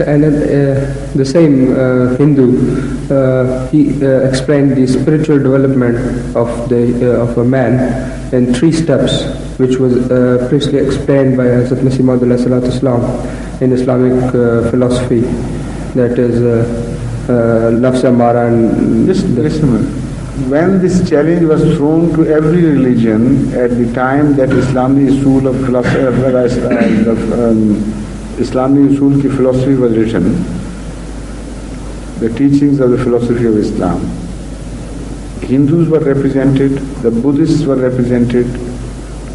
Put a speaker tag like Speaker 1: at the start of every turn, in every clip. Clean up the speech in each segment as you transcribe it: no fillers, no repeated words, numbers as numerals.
Speaker 1: And the same Hindu, he explained the spiritual development of a man in 3 steps, which was previously explained by Hazrat Masih Maud alayhi salatu wasalam in Islamic philosophy. That is nafs amara and
Speaker 2: just listen. When this challenge was thrown to every religion at the time that Islamic Usul of Islamic Usul ki philosophy was written, the teachings of the philosophy of Islam, Hindus were represented, the Buddhists were represented,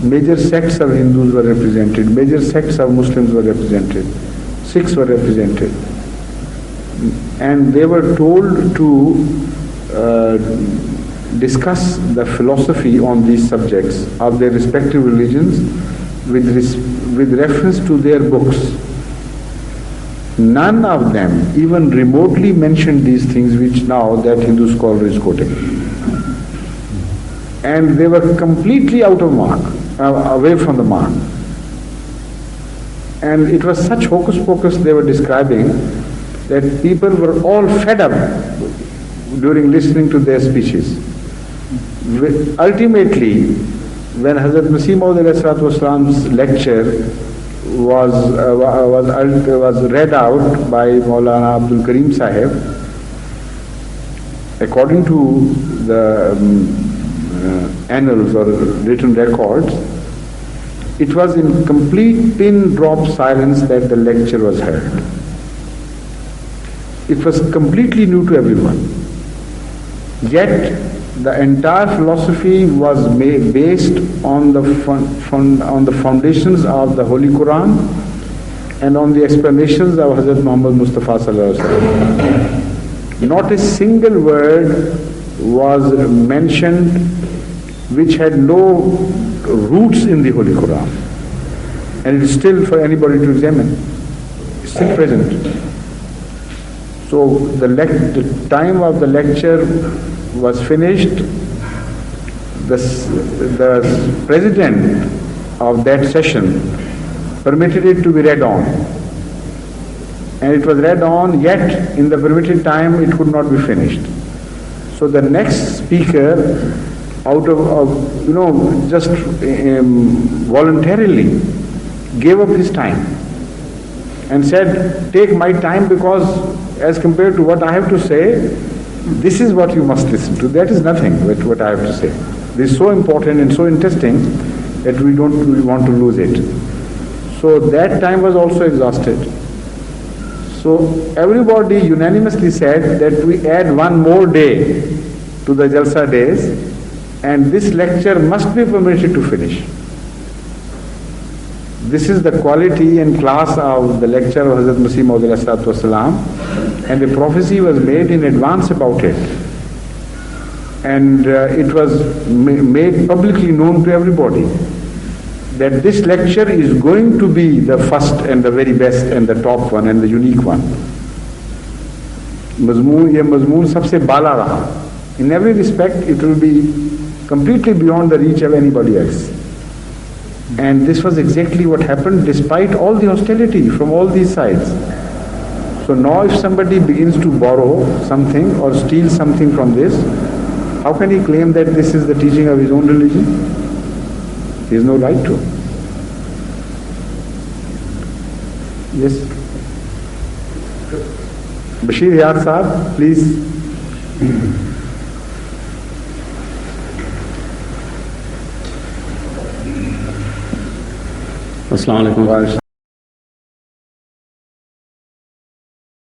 Speaker 2: major sects of Hindus were represented, major sects of Muslims were represented, Sikhs were represented, and they were told to discuss the philosophy on these subjects of their respective religions with reference to their books. None of them even remotely mentioned these things which now that Hindu scholar is quoting. And they were completely out of mark, away from the mark. And it was such hocus pocus they were describing that people were all fed up during listening to their speeches. Ultimately, when Hazrat Masih Maud alayhi salatu wasalam's lecture was read out by Maulana Abdul Karim Sahib, according to the annals or written records, it was in complete pin drop silence that the lecture was heard. It was completely new to everyone. Yet the entire philosophy was based on the foundations of the Holy Quran and on the explanations of Hazrat Muhammad Mustafa sallallahu alaihi wasallam. Not a single word was mentioned which had no roots in the Holy Quran, and it is still for anybody to examine. It's still present. So the time of the lecture was finished. The president of that session permitted it to be read on, and it was read on, yet in the permitted time it could not be finished. So the next speaker, out of just voluntarily gave up his time and said, take my time, because as compared to what I have to say, this is what you must listen to. That is nothing with what I have to say. This is so important and so interesting that we want to lose it. So that time was also exhausted. So everybody unanimously said that we add one more day to the Jalsa days, and this lecture must be permitted to finish. This is the quality and class of the lecture of Hazrat Masih Maud alayhi salatu wasalam, and the prophecy was made in advance about it. And it was made publicly known to everybody that this lecture is going to be the first and the very best and the top one and the unique one. Ye mazmoon sabse bala raha. In every respect, it will be completely beyond the reach of anybody else. And this was exactly what happened, despite all the hostility from all these sides. So now if somebody begins to borrow something or steal something from this, how can he claim that this is the teaching of his own religion? He has no right to. Yes. Bashir Yar Sahab, please.
Speaker 3: Assalamu alaikum.